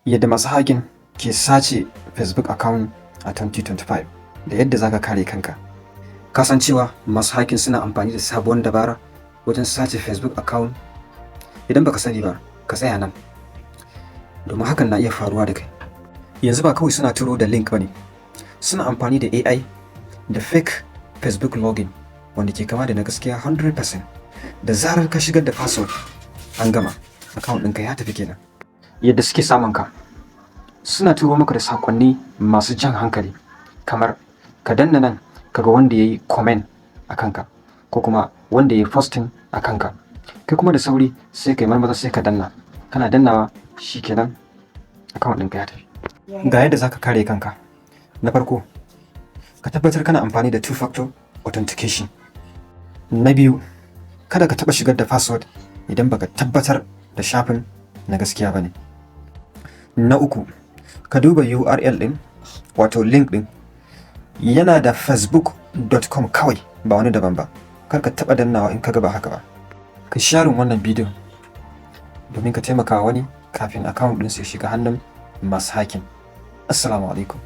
Yadda masu hacking ke sace Facebook account a 2025 da yadda zaka kare kanka. Kasancewa masu hacking suna amfani da sabuwar dabara wajen sace Facebook account. Idan baka sani ba, ka tsaya nan, domin hakan na iya faruwa da kai. Yanzu ba kawai suna turo da link bane, suna amfani da AI da fake Facebook login wanda ke kama da na gaskiya 100%. Da zarar ka shigar da password, an gama, account ɗinka ya tafi kenan. Yadda suke samun ka, suna turo maka da sakonni masu jan hankali, kamar ka danna nan kaga wanda yayi comment a kanka, ko kuma wanda yayi posting a kanka. Kai kuma da sauri sai kai marmaza sai ka danna. Kana dannawa shikenan, account ɗinka ya tafi. Ga yadda zaka kare kanka. Na farko, ka tabbatar kana amfani da two-factor authentication. Na biyu, kada ka taɓa shigar da password idan baka tabbatar da shafin na gaskiya bane. Na uku, ka duba URL ɗin, wato link ɗin yana da facebook.com kawai, ba wani daban ba. Kar ka taɓa dannawa in kaga ba haka ba. Ka share wannan bidiyon domin ka taimaka wani kafin account ɗin sai shiga hannun masu hacking. Assalamu alaikum.